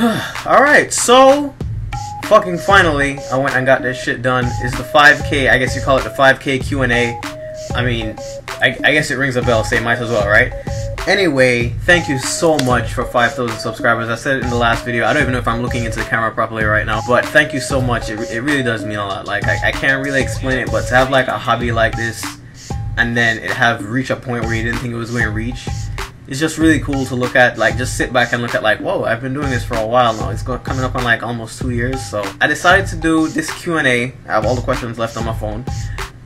Alright, so fucking finally I went and got this shit done. Is the 5K, I guess you call it the 5K Q&A. I mean, I guess it rings a bell, so you might as well, right? Anyway, thank you so much for 5,000 subscribers. I said it in the last video. I don't even know if I'm looking into the camera properly right now, but thank you so much. It really does mean a lot. Like, I can't really explain it, but to have like a hobby like this and then it have reached a point where you didn't think it was going to reach, it's just really cool to look at. Like, just sit back and look at like, whoa, I've been doing this for a while now. It's coming up on like almost 2 years. So I decided to do this Q&A. I have all the questions left on my phone.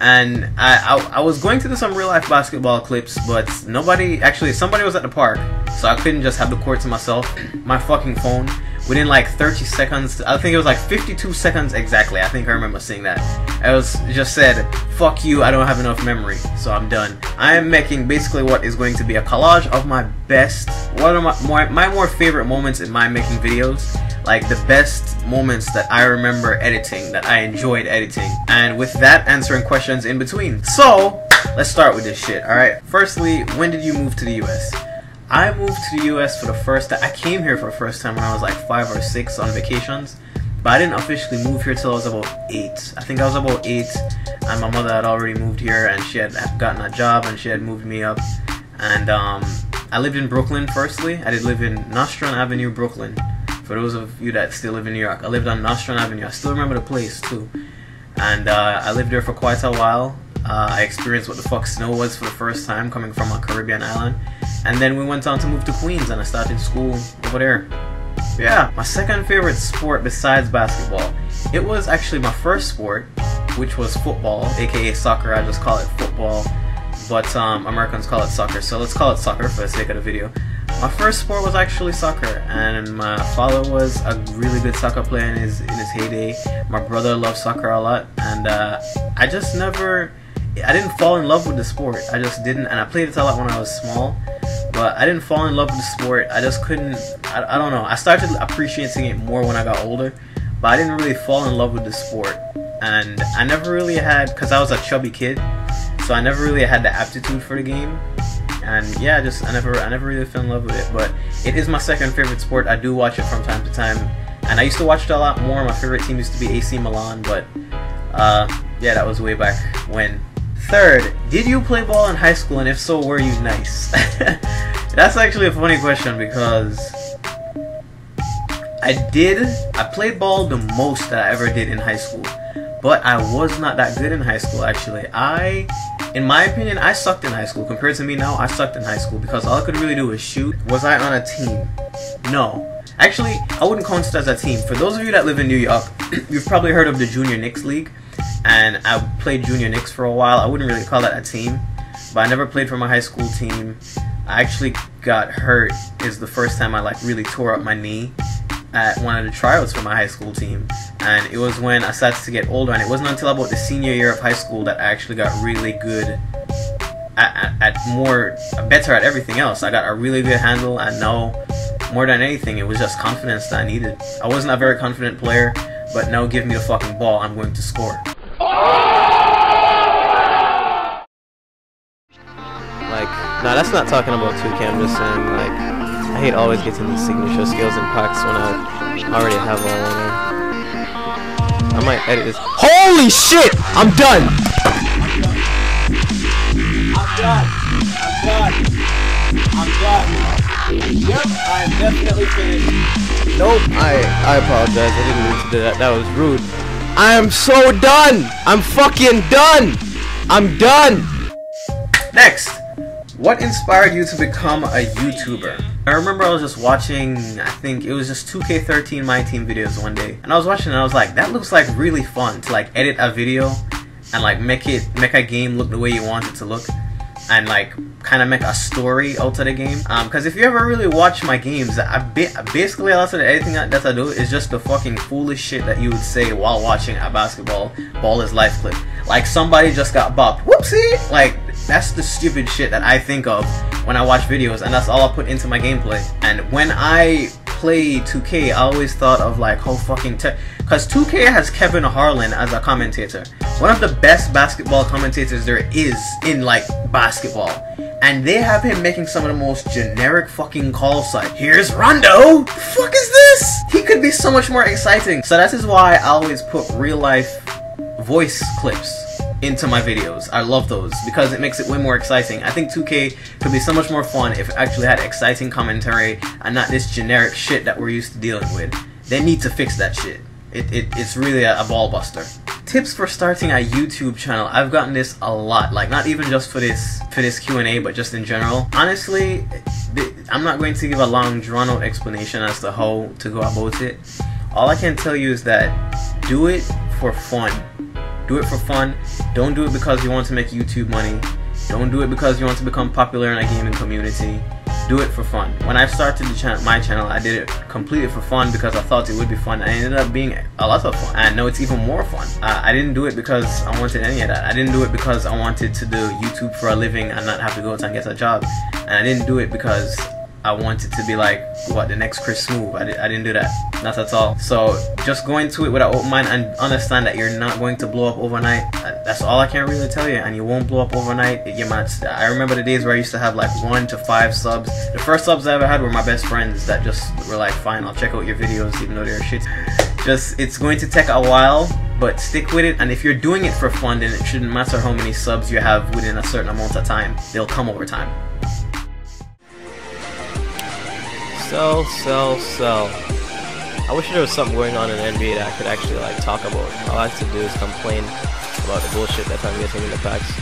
And I was going to do some real life basketball clips, but somebody was at the park, so I couldn't just have the court to myself. My fucking phone, within like 30 seconds, I think it was like 52 seconds exactly, I think I remember seeing that. It just said, fuck you, I don't have enough memory, so I'm done. I am making basically what is going to be a collage of my best, one of my more favorite moments in my making videos. Like the best moments that I remember editing, that I enjoyed editing, and with that, answering questions in between. So let's start with this shit. Alright, firstly, when did you move to the US? I moved to the US for the first time. I came here for the first time when I was like 5 or 6 on vacations, but I didn't officially move here till I was about 8. I think I was about 8, and my mother had already moved here, and she had gotten a job, and she had moved me up. And I lived in Brooklyn firstly. I did live in Nostrand Avenue, Brooklyn. For those of you that still live in New York, I lived on Nostrand Avenue. I still remember the place too. And I lived there for quite a while. I experienced what the fuck snow was for the first time, coming from a Caribbean island. And then we went on to move to Queens, and I started school over there. Yeah, my second favorite sport besides basketball, it was actually my first sport, which was football, aka soccer. I just call it football, but Americans call it soccer, so let's call it soccer for the sake of the video. My first sport was actually soccer, and my father was a really good soccer player in his heyday. My brother loved soccer a lot, and I didn't fall in love with the sport. I just didn't, and I played it a lot when I was small, but I didn't fall in love with the sport. I just couldn't, I don't know. I started appreciating it more when I got older, but I didn't really fall in love with the sport. And I never really had, because I was a chubby kid, so I never really had the aptitude for the game. And yeah, I never really fell in love with it. But it is my second favorite sport. I do watch it from time to time, and I used to watch it a lot more. My favorite team used to be AC Milan, but yeah, that was way back when. Third, did you play ball in high school, and if so, were you nice? That's actually a funny question, because I played ball the most that I ever did in high school, but I was not that good in high school actually. In my opinion, I sucked in high school. Compared to me now, I sucked in high school because all I could really do was shoot. Was I on a team? No. Actually, I wouldn't count it as a team. For those of you that live in New York, you've probably heard of the Junior Knicks League, and I played Junior Knicks for a while. I wouldn't really call that a team, but I never played for my high school team. I actually got hurt is the first time I like really tore up my knee at one of the tryouts for my high school team, and it was when I started to get older, and it wasn't until about the senior year of high school that I actually got really good better at everything else. I got a really good handle, and now more than anything it was just confidence that I needed. I wasn't a very confident player, but now give me the fucking ball, I'm going to score. Like, nah, that's not talking about 2K, I'm just saying, like, I hate always getting these signature skills and packs when I already have all of them. I might edit this. Holy shit! I'm done! I'm done. Yep, I'm definitely finished. Nope, I apologize. I didn't mean to do that. That was rude. I am so done! I'm fucking done! I'm done! Next! What inspired you to become a YouTuber? I remember I was just watching, I think it was just 2K13 My Team videos one day, and I was watching and I was like, that looks like really fun to like edit a video and like make a game look the way you want it to look, and like kind of make a story out of the game. Because if you ever really watch my games, basically a lot of the editing that I do is just the fucking foolish shit that you would say while watching a basketball ball is life clip. Like somebody just got bopped, whoopsie! Like that's the stupid shit that I think of when I watch videos, and that's all I put into my gameplay. And when I play 2K, I always thought of like how fucking because 2K has Kevin Harlan as a commentator, one of the best basketball commentators there is in like basketball, and they have him making some of the most generic fucking calls like, here's Rondo, the fuck is this? he could be so much more exciting. So that is why I always put real life voice clips into my videos. I love those because it makes it way more exciting. I think 2K could be so much more fun if it actually had exciting commentary and not this generic shit that we're used to dealing with. They need to fix that shit. It's really a ball buster. Tips for starting a YouTube channel. I've gotten this a lot, like not even just for this Q&A, but just in general. Honestly, I'm not going to give a long drawn out explanation as to how to go about it. All I can tell you is that do it for fun. Do it for fun. Don't do it because you want to make YouTube money. Don't do it because you want to become popular in a gaming community. Do it for fun. When I started my channel, I did it completely for fun because I thought it would be fun, and it ended up being a lot of fun. And now it's even more fun. I didn't do it because I wanted any of that. I didn't do it because I wanted to do YouTube for a living and not have to go out and get a job. And I didn't do it because I wanted to be like, what, the next Chris Smooth. I didn't do that. Not at all. So just go into it with an open mind and understand that you're not going to blow up overnight. That's all I can really tell you. And you won't blow up overnight. You might. I remember the days where I used to have like 1 to 5 subs. The first subs I ever had were my best friends that just were like, fine, I'll check out your videos even though they're shit. It's going to take a while, but stick with it. And if you're doing it for fun, then it shouldn't matter how many subs you have within a certain amount of time. They'll come over time. Sell. I wish there was something going on in the NBA that I could actually like talk about. All I have to do is complain about the bullshit that I'm getting in the packs.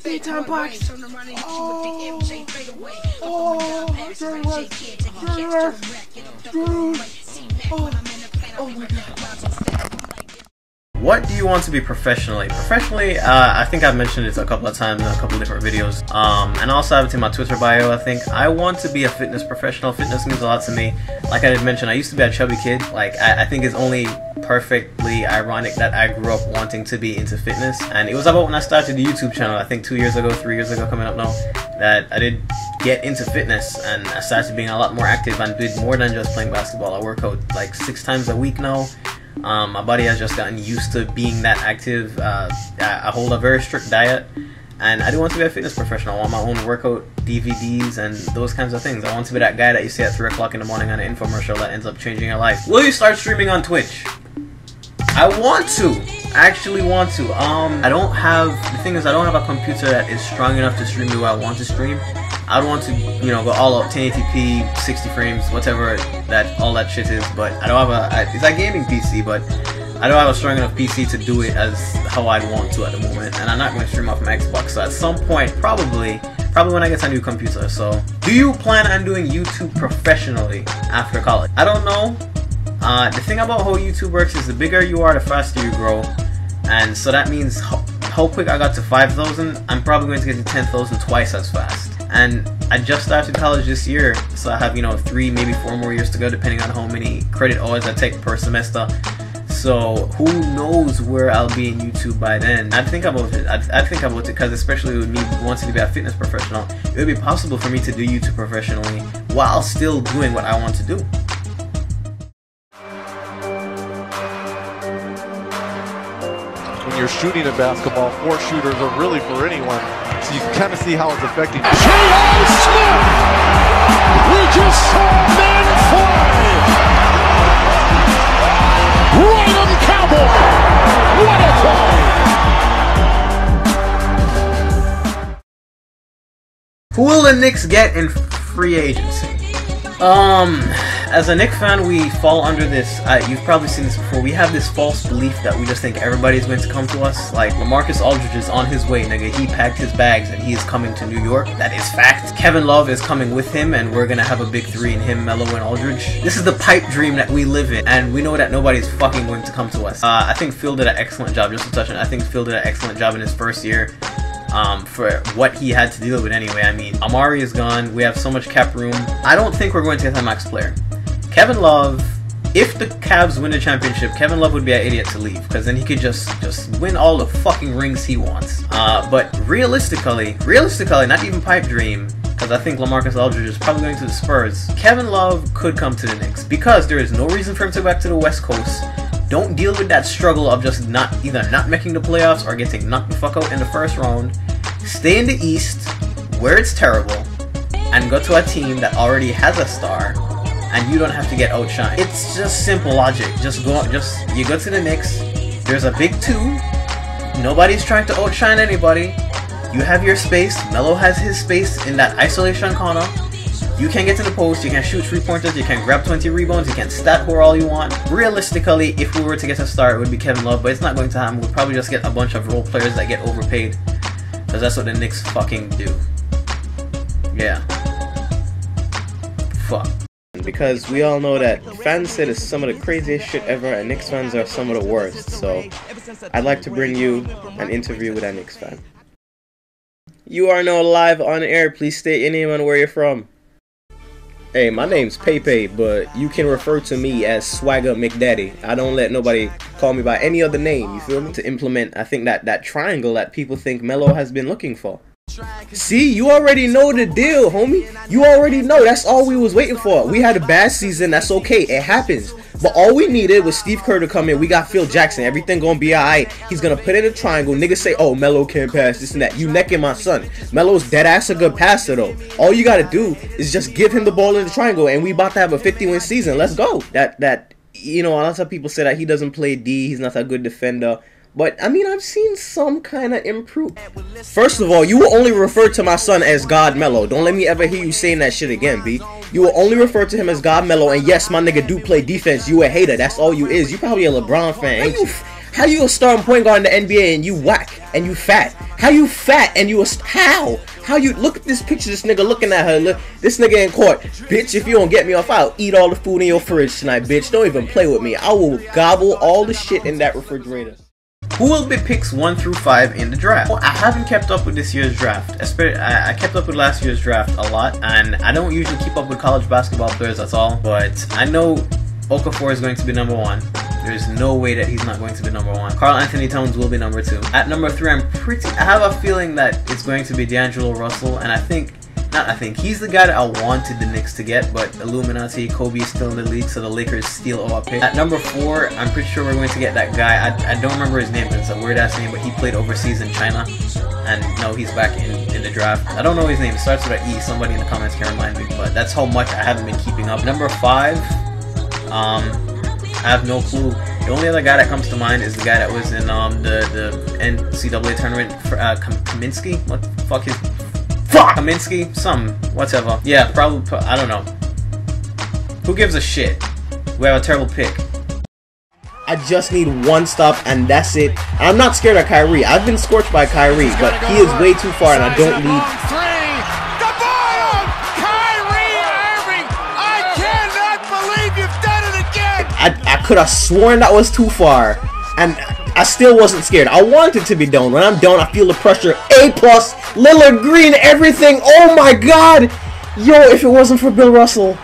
Daytime packs. What do you want to be professionally? Professionally, I think I've mentioned it a couple of times in a couple of different videos. And also I have it in my Twitter bio, I think. I want to be a fitness professional. Fitness means a lot to me. Like I did mention, I used to be a chubby kid. Like, I think it's only perfectly ironic that I grew up wanting to be into fitness. And it was about when I started the YouTube channel, I think 2 years ago, 3 years ago, coming up now, that I did get into fitness and I started being a lot more active and did more than just playing basketball. I work out like 6 times a week now. My body has just gotten used to being that active. I hold a very strict diet, and I do want to be a fitness professional. I want my own workout DVDs and those kinds of things. I want to be that guy that you see at 3 o'clock in the morning on an infomercial that ends up changing your life. Will you start streaming on Twitch? I want to. I actually want to. I don't have, the thing is, I don't have a computer that is strong enough to stream the way I want to stream. I don't want to, you know, go all out 1080p, 60 frames, whatever all that shit is. But I don't have it's a gaming PC, but I don't have a strong enough PC to do it as how I'd want to at the moment. And I'm not going to stream off my Xbox. So at some point, probably when I get a new computer. So, do you plan on doing YouTube professionally after college? I don't know. The thing about how YouTube works is the bigger you are, the faster you grow. And so that means how quick I got to 5,000, I'm probably going to get to 10,000 twice as fast. And I just started college this year, so I have, you know, 3, maybe 4 more years to go, depending on how many credit hours I take per semester. So who knows where I'll be in YouTube by then. I'd think about it. I'd think about it because especially with me wanting to be a fitness professional, it would be possible for me to do YouTube professionally while still doing what I want to do. When you're shooting a basketball, 4 shooters are really for anyone. So you can kind of see how it's affecting. J.O. Smith! We just saw men fly! Right on Cowboy! What a play! Who will the Knicks get in free agency? As a Knicks fan, we fall under this, you've probably seen this before, we have this false belief that we just think everybody's going to come to us. Like, LaMarcus Aldridge is on his way, nigga. He packed his bags and he is coming to New York. That is fact. Kevin Love is coming with him, and we're gonna have a big 3 in him, Melo, and Aldridge. This is the pipe dream that we live in, and we know that nobody's fucking going to come to us. I think Phil did an excellent job, just to touch on it, I think Phil did an excellent job in his first year. for what he had to deal with anyway. I mean, Amari is gone. We have so much cap room. I don't think we're going to get a max player. Kevin Love, if the Cavs win the championship, Kevin Love would be an idiot to leave, because then he could just win all the fucking rings he wants. But realistically, not even pipe dream, because I think LaMarcus Aldridge is probably going to the Spurs. Kevin Love could come to the Knicks, because there is no reason for him to go back to the West Coast. Don't deal with that struggle of just either not making the playoffs or getting knocked the fuck out in the first round. Stay in the East, where it's terrible, and go to a team that already has a star, and you don't have to get outshined. It's just simple logic. You go to the Knicks, there's a big two, nobody's trying to outshine anybody, you have your space, Melo has his space in that isolation corner, you can get to the post, you can shoot 3-pointers, you can grab 20 rebounds, you can stat whore all you want. Realistically, if we were to get a star, it would be Kevin Love, but it's not going to happen. We'll probably just get a bunch of role players that get overpaid, because that's what the Knicks fucking do. Yeah. Fuck. Because we all know that fans said it's some of the craziest shit ever, and Knicks fans are some of the worst. So I'd like to bring you an interview with a Knicks fan. You are now live on air. Please state your name and where you're from. Hey, my name's Pepe, but you can refer to me as Swagger McDaddy. I don't let nobody call me by any other name, you feel me? To implement, I think, that triangle that people think Melo has been looking for. See, you already know the deal, homie. You already know. That's all we was waiting for. We had a bad season. That's okay. It happens. But all we needed was Steve Kerr to come in. We got Phil Jackson. Everything gonna be alright. He's gonna put in a triangle. Niggas say, oh, Melo can't pass, this and that. You necking my son. Melo's dead ass a good passer, though. All you gotta do is just give him the ball in the triangle, and we about to have a 50-win season. Let's go. You know, a lot of people say that he doesn't play D. He's not a good defender. But, I mean, I've seen some kind of improve. First of all, you will only refer to my son as God Melo. Don't let me ever hear you saying that shit again, B. You will only refer to him as God Melo, and yes, my nigga do play defense. You a hater. That's all you is. You probably a LeBron fan, ain't you? How you a starting point guard in the NBA and you whack and you fat? How you fat and you a... How you... Look at this picture, this nigga looking at her. Look, this nigga in court. Bitch, if you don't get me off, I'll eat all the food in your fridge tonight, bitch. Don't even play with me. I will gobble all the shit in that refrigerator. Who will be picks 1 through 5 in the draft? Well, I haven't kept up with this year's draft. I kept up with last year's draft a lot, and I don't usually keep up with college basketball players at all. But I know Okafor is going to be number 1. There's no way that he's not going to be number 1. Karl Anthony Towns will be number 2. At number 3, I have a feeling that it's going to be D'Angelo Russell, and he's the guy that I wanted the Knicks to get, but Illuminati, Kobe is still in the league, so the Lakers steal our pick. At number 4, I'm pretty sure we're going to get that guy. I don't remember his name, but it's a weird ass name, but he played overseas in China, and now he's back in the draft. I don't know his name. It starts with an E. Somebody in the comments can remind me, but that's how much I haven't been keeping up. Number 5, I have no clue. The only other guy that comes to mind is the guy that was in the NCAA tournament, Kaminsky. What the fuck is... Fuck! Kaminsky? Whatever. Yeah, probably, I don't know. Who gives a shit? We have a terrible pick. I just need one stop, and that's it. I'm not scared of Kyrie. I've been scorched by Kyrie, but he is way too far, and I don't need... The bottom! Kyrie Irving! I cannot believe you've done it again! I could have sworn that was too far, and I still wasn't scared. I wanted to be down. When I'm down, I feel the pressure. A+, Lillard Green, everything. Oh my God! Yo, if it wasn't for Bill Russell.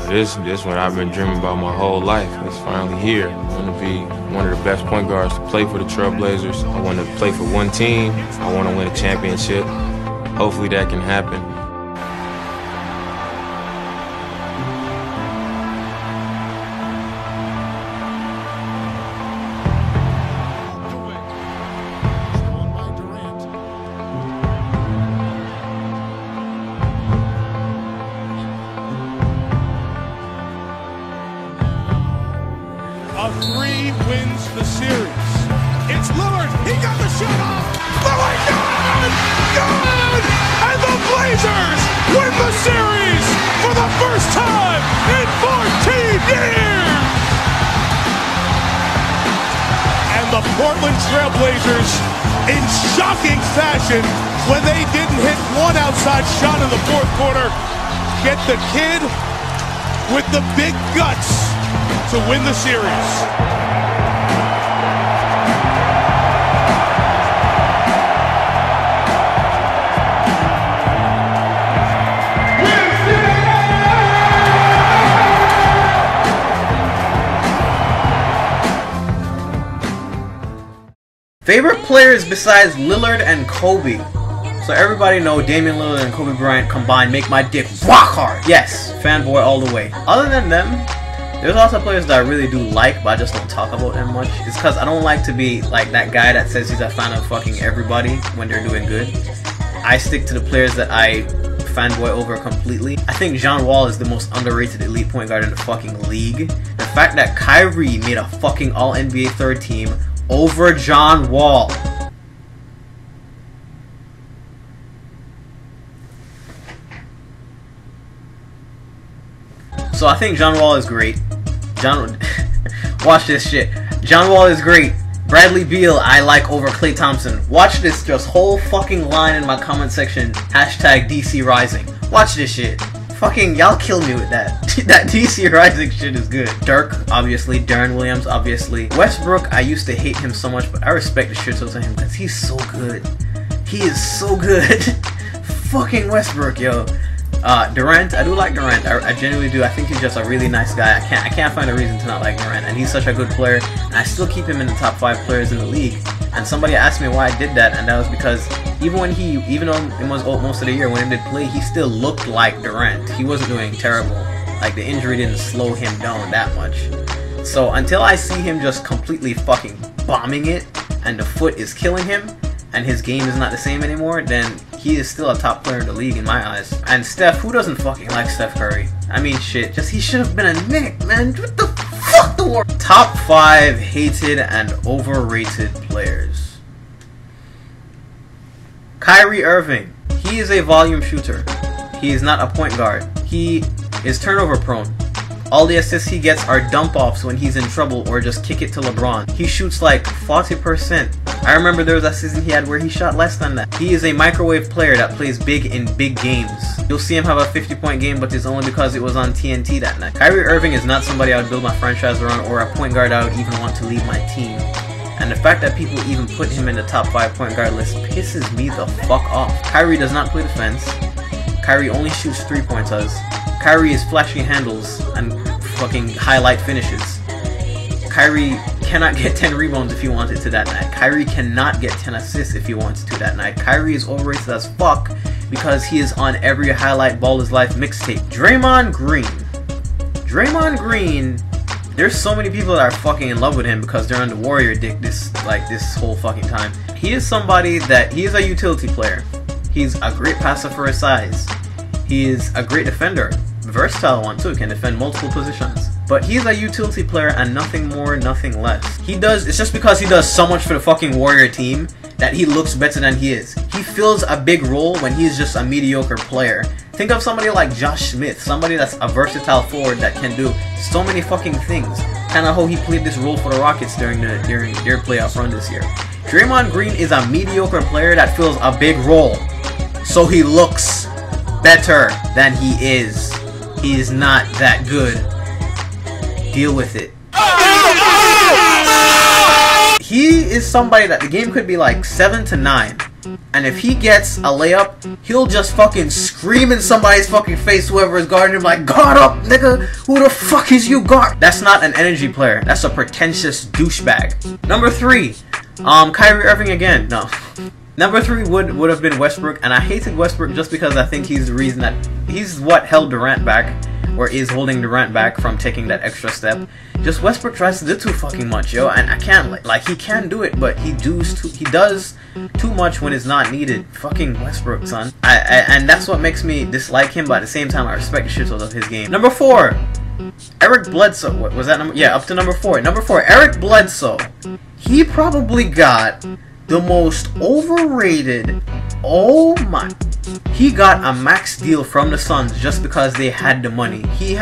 This what I've been dreaming about my whole life. It's finally here. I want to be one of the best point guards to play for the Trailblazers. I want to play for one team. I want to win a championship. Hopefully that can happen. A 3 wins the series. It's Lillard. He got the shot off. Lillard, good! Good! And the Blazers win the series for the first time in 14 years! And the Portland Trailblazers, in shocking fashion, when they didn't hit one outside shot in the fourth quarter, get the kid with the big guts to win the series. Favorite players besides Lillard and Kobe. So everybody know Damian Lillard and Kobe Bryant combined make my dick rock hard. Yes, fanboy all the way. Other than them, there's also players that I really do like, but I just don't talk about them much. It's because I don't like to be like that guy that says he's a fan of fucking everybody when they're doing good. I stick to the players that I fanboy over completely. I think John Wall is the most underrated elite point guard in the fucking league. The fact that Kyrie made a fucking All-NBA third team over John Wall. So I think John Wall is great. Watch this shit. John Wall is great. Bradley Beal I like over Klay Thompson. Watch this just whole fucking line in my comment section. Hashtag DC Rising. Watch this shit. Fucking y'all kill me with that. That DC Rising shit is good. Dirk, obviously. Darren Williams, obviously. Westbrook, I used to hate him so much, but I respect the shit out of him because he's so good. He is so good. Fucking Westbrook, yo. Durant, I do like Durant. I genuinely do. I think he's just a really nice guy. I can't find a reason to not like Durant, and he's such a good player. And I still keep him in the top 5 players in the league. And somebody asked me why I did that, and that was because even though it was most of the year when he did play, he still looked like Durant. He wasn't doing terrible. Like the injury didn't slow him down that much. So until I see him just completely fucking bombing it, and the foot is killing him, and his game is not the same anymore, then he is still a top player in the league in my eyes. And Steph, who doesn't fucking like Steph Curry? I mean, shit, just he should have been a Knick, man. What the fuck the world? Top 5 hated and overrated players. Kyrie Irving. He is a volume shooter. He is not a point guard. He is turnover prone. All the assists he gets are dump-offs when he's in trouble or just kick it to LeBron. He shoots like 40%. I remember there was a season he had where he shot less than that. He is a microwave player that plays big in big games. You'll see him have a 50-point game, but it's only because it was on TNT that night. Kyrie Irving is not somebody I would build my franchise around or a point guard I would even want to lead my team. And the fact that people even put him in the top 5 point guard list pisses me the fuck off. Kyrie does not play defense. Kyrie only shoots 3-pointers. Kyrie is flashy handles and fucking highlight finishes. Kyrie cannot get 10 rebounds if he wanted to that night. Kyrie cannot get 10 assists if he wants to that night. Kyrie is overrated as fuck because he is on every highlight ball is life mixtape. Draymond Green. Draymond Green, there's so many people that are fucking in love with him because they're on the Warrior dick this whole fucking time. He is somebody that, he is a utility player. He's a great passer for his size. He is a great defender. Versatile one too, can defend multiple positions. But he's a utility player and nothing more, nothing less. It's just because he does so much for the fucking Warrior team that he looks better than he is. He fills a big role when he's just a mediocre player. Think of somebody like Josh Smith, somebody that's a versatile forward that can do so many fucking things. Kind of how he played this role for the Rockets during their playoff run this year. Draymond Green is a mediocre player that fills a big role. So he looks better than he is. He is not that good. Deal with it. He is somebody that the game could be like 7-9. And if he gets a layup, he'll just fucking scream in somebody's fucking face, whoever is guarding him, like, guard up, nigga. Who the fuck is you guard? That's not an energy player. That's a pretentious douchebag. Number 3. Kyrie Irving again. No. Number 3 would have been Westbrook, and I hated Westbrook just because I think he's the reason that he's what held Durant back, or is holding Durant back from taking that extra step. Just Westbrook tries to do too fucking much, yo, and I can't like he can do it, but he does too much when it's not needed. Fucking Westbrook, son. And that's what makes me dislike him, but at the same time I respect the shit out of his game. Number 4. Eric Bledsoe. What was that number? Yeah, up to number 4. Number 4, Eric Bledsoe. He probably got the most overrated. Oh my. He got a max deal from the Suns just because they had the money. He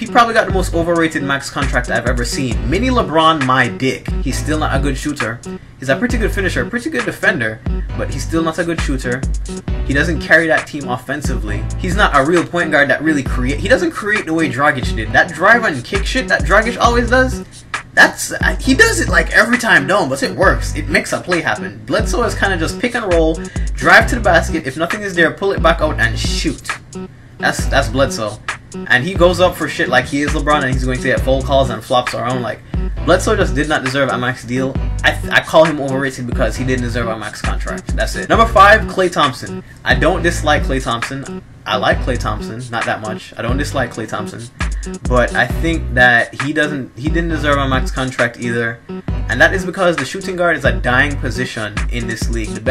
probably got the most overrated max contract I've ever seen. Mini LeBron, my dick. He's still not a good shooter. He's a pretty good finisher, pretty good defender, but he's still not a good shooter. He doesn't carry that team offensively. He's not a real point guard that really he doesn't create the way Dragic did. That drive and kick shit that Dragic always does, he does it like every time down, but it works. It makes a play happen. Bledsoe is kind of just pick and roll, drive to the basket. If nothing is there, pull it back out and shoot. That's Bledsoe. And he goes up for shit like he is LeBron, and he's going to get foul calls and flops around. Like, Bledsoe just did not deserve a max deal. I call him overrated because he didn't deserve a max contract. That's it. Number 5, Klay Thompson. I don't dislike Klay Thompson. I like Klay Thompson, not that much. I don't dislike Klay Thompson, but I think that he didn't deserve a max contract either, and that is because the shooting guard is a dying position in this league. The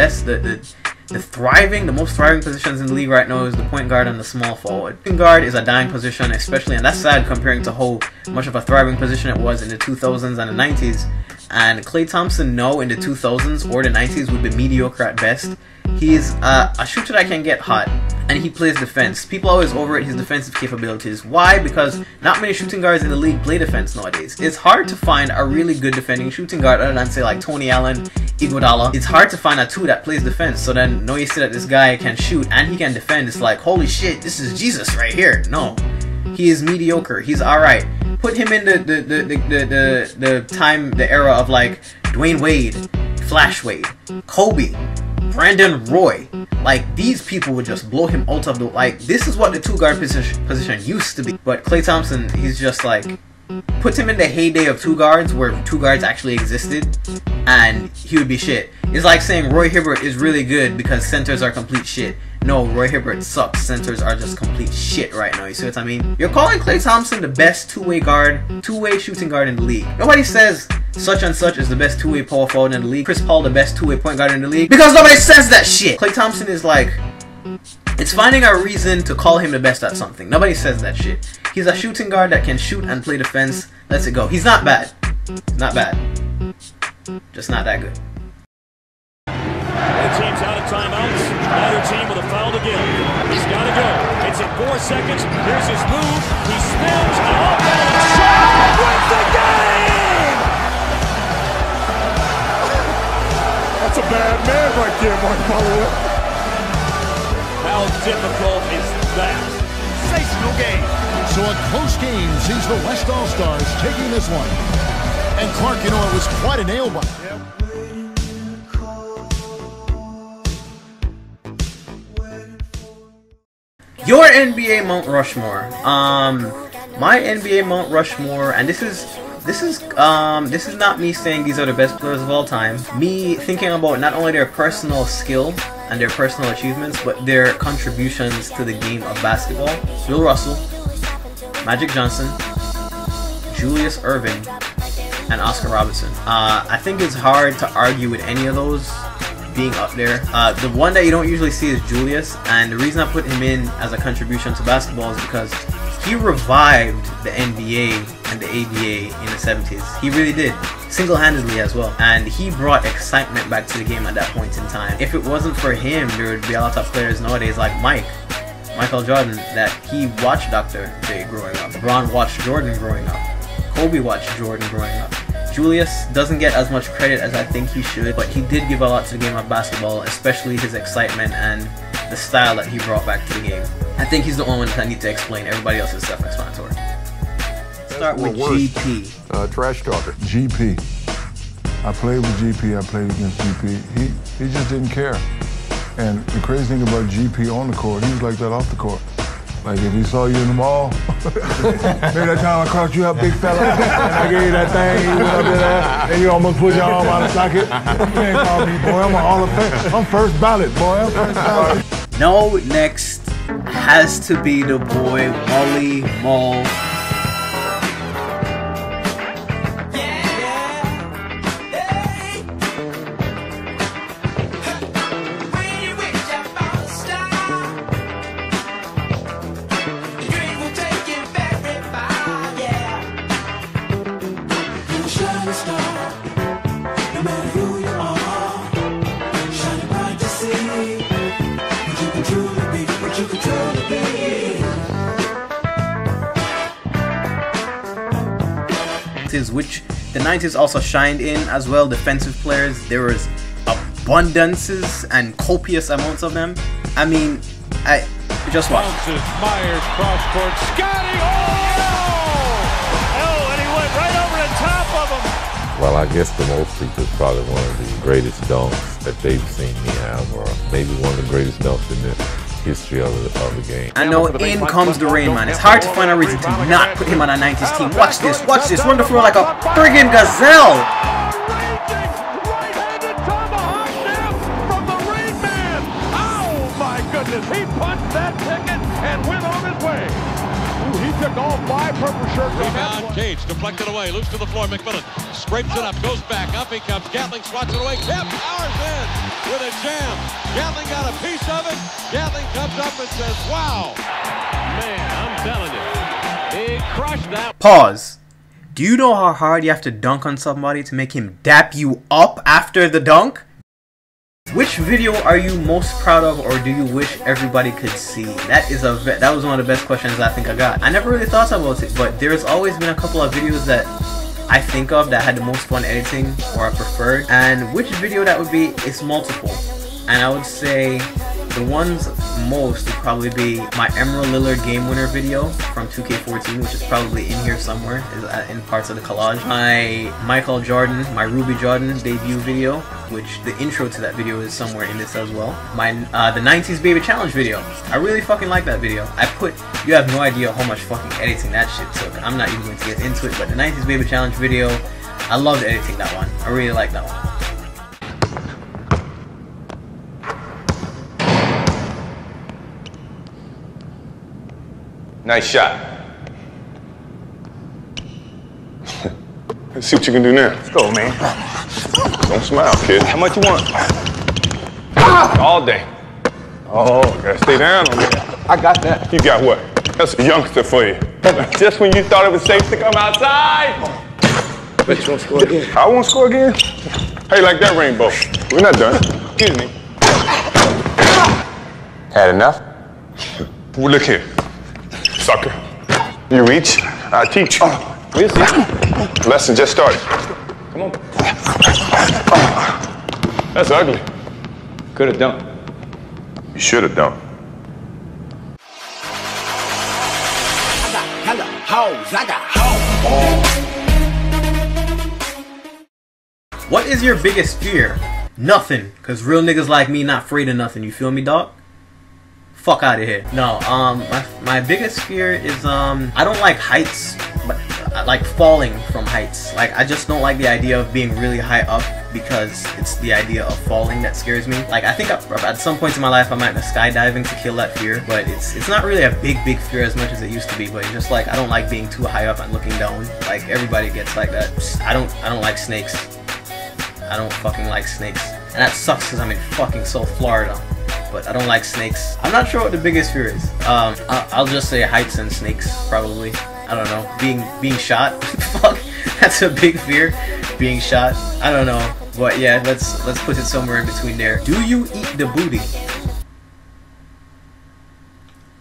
most thriving positions in the league right now is the point guard and the small forward. Shooting guard is a dying position, especially, and that's sad comparing to how much of a thriving position it was in the 2000s and the 90s. And Klay Thompson now in the 2000s or the 90s would be mediocre at best. He's a shooter that can get hot, and he plays defense. People always overrate his defensive capabilities. Why? Because not many shooting guards in the league play defense nowadays. It's hard to find a really good defending shooting guard other than, say, like Tony Allen, Iguodala. It's hard to find a 2 that plays defense. So then, no, you see that this guy can shoot and he can defend. It's like, holy shit, this is Jesus right here. No, he is mediocre. He's alright. Put him in the era of like Dwayne Wade, Flash Wade, Kobe, Brandon Roy. Like, these people would just blow him out of the, like, this is what the 2 guard position used to be. But Klay Thompson, he's just like, put him in the heyday of 2 guards where 2 guards actually existed, and he would be shit. It's like saying Roy Hibbert is really good because centers are complete shit. No, Roy Hibbert sucks. Centers are just complete shit right now. You see what I mean? You're calling Klay Thompson the best two-way shooting guard in the league. Nobody says such and such is the best two-way power forward in the league. Chris Paul the best two-way point guard in the league. Because nobody says that shit. Klay Thompson is like, it's finding a reason to call him the best at something. Nobody says that shit. He's a shooting guard that can shoot and play defense. Let's it go. He's not bad. Not bad. Just not that good. One team's out of timeouts. Another team with a foul to give. He's got to go. It's in 4 seconds. Here's his move. He spins. And off balance shot. Wins the game! That's a bad man right there, Mark Holloway. How difficult is that? Sensational game. So a close game sees the West All-Stars taking this one. And Clark, you know, it was quite a nail-biter. Your NBA Mount Rushmore. My NBA Mount Rushmore, and this is not me saying these are the best players of all time. Me thinking about not only their personal skill and their personal achievements, but their contributions to the game of basketball. Bill Russell, Magic Johnson, Julius Erving, and Oscar Robertson. I think it's hard to argue with any of those being up there. The one that you don't usually see is Julius, and the reason I put him in as a contribution to basketball is because he revived the NBA and the ABA in the 70s. He really did, single-handedly as well, and he brought excitement back to the game at that point in time. If it wasn't for him, there would be a lot of players nowadays like Michael Jordan, that he watched Dr. J growing up. LeBron watched Jordan growing up. Kobe watched Jordan growing up. Julius doesn't get as much credit as I think he should, but he did give a lot to the game of basketball, especially his excitement and the style that he brought back to the game. I think he's the only one that I need to explain. Everybody else is self-explanatory. Start with GP. Trash talker. GP. I played with GP. I played against GP. He just didn't care. And the crazy thing about GP on the court, he was like that off the court. Like if he saw you in the mall, maybe that time I caught you up, big fella, and I gave you that thing, you went up there, and you almost put your arm out of socket. You can't call me, boy, I'm a Hall of Fame. I'm first ballot, boy, I'm first ballot. No, next has to be the boy, Wally Maul. Which the 90s also shined in as well. Defensive players, there was abundances and copious amounts of them. I mean, I just watch. Myers cross court, Scotty! Oh, and he went right over the top of him. Well, I guess to most people, it's probably one of the greatest dunks that they've seen me have, or maybe one of the greatest dunks in the history of the game. I know in comes the rain, man. It's hard to find a reason to not put him on a 90s team. Watch this, run the floor like a friggin' gazelle. From the Rain Man. Oh my goodness, he punched that ticket and went on his way. Ooh, he took all 5 purple shirts. Rebound, Cage deflected away, loose to the floor. McMillan scrapes it up, goes back, up he comes. Gatling swats it away. Kemp powers in with a jam. Gatling got a piece of it. Gatling comes up and says, "Wow, man, I'm telling you, he crushed that." Pause. Do you know how hard you have to dunk on somebody to make him dap you up after the dunk? Which video are you most proud of, or do you wish everybody could see? That was one of the best questions I think I got. I never really thought about it, but there's always been a couple of videos that I think of that had the most fun editing, or I preferred. And which video that would be is multiple. And I would say the ones most would probably be my Emerald Lillard game winner video from 2K14, which is probably in here somewhere, is in parts of the collage. My Michael Jordan, my Ruby Jordan debut video, which the intro to that video is somewhere in this as well. My the 90s Baby Challenge video. I really fucking like that video. You have no idea how much fucking editing that shit took. I'm not even going to get into it, but the 90s Baby Challenge video, I loved editing that one. I really like that one. Nice shot. Let's see what you can do now. Let's go, man. Don't smile, kid. How much you want? All day. Oh, gotta stay down on that. I got that. You got what? That's a youngster for you. Just when you thought it was safe to come outside. Bet you won't score again. I won't score again? How you like that rainbow? We're not done. Excuse me. Had enough? Well, look here. Sucker. You reach, I teach. We'll see. Lesson just started. Come on. That's ugly. Could have dunked. You should have dunked. I got hella hoes. I got hoes. What is your biggest fear? Nothing. Cause real niggas like me not afraid of nothing. You feel me, dog? Fuck out of here. No, my biggest fear is I don't like heights, but I like falling from heights. Like, I just don't like the idea of being really high up, because it's the idea of falling that scares me. Like, I think at some points in my life I might be skydiving to kill that fear, but it's not really a big fear as much as it used to be. But it's just like, I don't like being too high up and looking down. Like, everybody gets like that. I don't like snakes. I don't fucking like snakes, and that sucks because I'm in fucking South Florida. But I don't like snakes. I'm not sure what the biggest fear is. I'll just say heights and snakes, probably. I don't know. Being shot. Fuck, that's a big fear. Being shot. I don't know. But yeah, let's put it somewhere in between there. Do you eat the booty?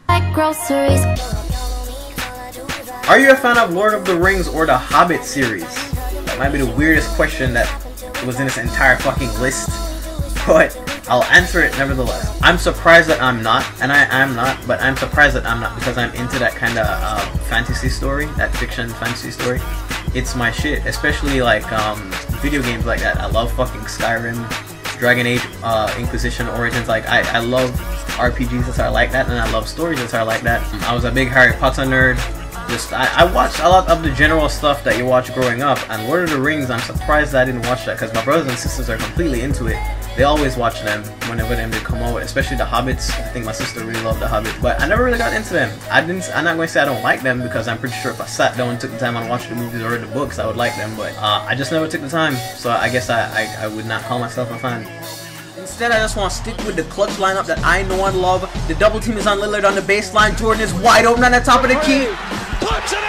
Like groceries. Are you a fan of Lord of the Rings or the Hobbit series? That might be the weirdest question that was in this entire fucking list, but I'll answer it nevertheless. I'm surprised that I'm not, and I am not, but I'm surprised that I'm not, because I'm into that kind of fantasy story, that fiction fantasy story. It's my shit, especially like video games like that. I love fucking Skyrim, Dragon Age, Inquisition, Origins. Like, I love RPGs that are like that, and I love stories that are like that. I was a big Harry Potter nerd. I watched a lot of the general stuff that you watch growing up, and Lord of the Rings, I'm surprised that I didn't watch that, because my brothers and sisters are completely into it. They always watch them whenever they come out, especially the Hobbits. I think my sister really loved the Hobbit, but I never really got into them. I'm not going to say I don't like them, because I'm pretty sure if I sat down and took the time and watched the movies or read the books, I would like them, but I just never took the time, so I guess I would not call myself a fan. Instead, I just want to stick with the clutch lineup that I know and love. The double team is on Lillard on the baseline. Jordan is wide open on the top of the key. Puts it in.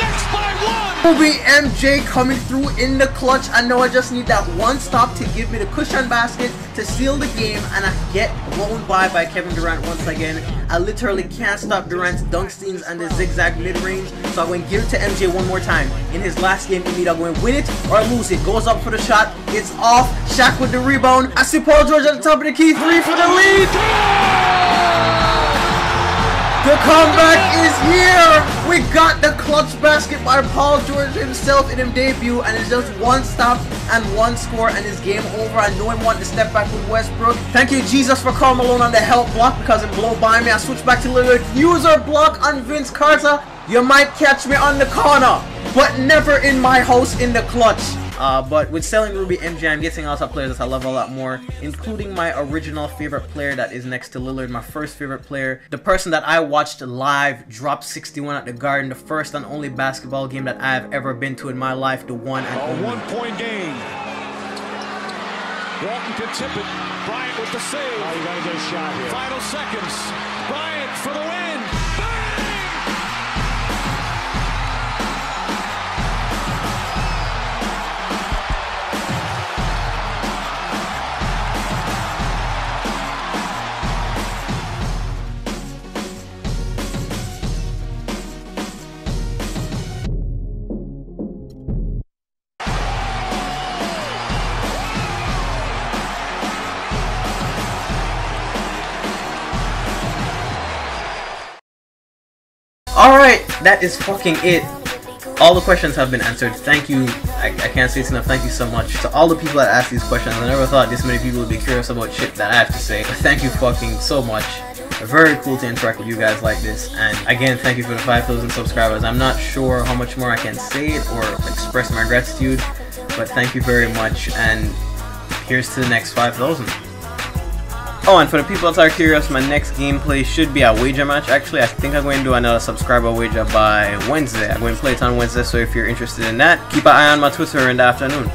Next by one. Kobe MJ coming through in the clutch. I know I just need that one stop to give me the cushion basket to seal the game, and I get blown by Kevin Durant once again. I literally can't stop Durant's dunk schemes and the zigzag mid-range, so I went give it to MJ one more time. In his last game, he either going to win it or lose it. Goes up for the shot, it's off. Shaq with the rebound. I see Paul George at the top of the key. 3 for the lead. The comeback is here. We got the clutch basket by Paul George himself in his debut, and it's just one stop and one score and it's game over. I know him wanting to step back with Westbrook. Thank you, Jesus, for Karl Malone on the help block because it blow by me. I switch back to Lillard. User block on Vince Carter. You might catch me on the corner, but never in my house in the clutch. But with selling Ruby MJ, I'm getting lots of players that I love a lot more, including my original favorite player that is next to Lillard, my first favorite player. The person that I watched live drop 61 at the Garden, the first and only basketball game that I have ever been to in my life, the one and only. A one-point game. Walton can tip it. Bryant with the save. Oh, you gotta get a shot here. Final seconds. Bryant for the win. Bang! Alright, that is fucking it. All the questions have been answered. Thank you. I can't say it enough. Thank you so much to all the people that asked these questions. I never thought this many people would be curious about shit that I have to say. But thank you fucking so much. Very cool to interact with you guys like this. And again, thank you for the 5,000 subscribers. I'm not sure how much more I can say it or express my gratitude, but thank you very much. And here's to the next 5,000. Oh, and for the people that are curious, my next gameplay should be a wager match. Actually, I think I'm going to do another subscriber wager by Wednesday. I'm going to play it on Wednesday, so if you're interested in that, keep an eye on my Twitter in the afternoon.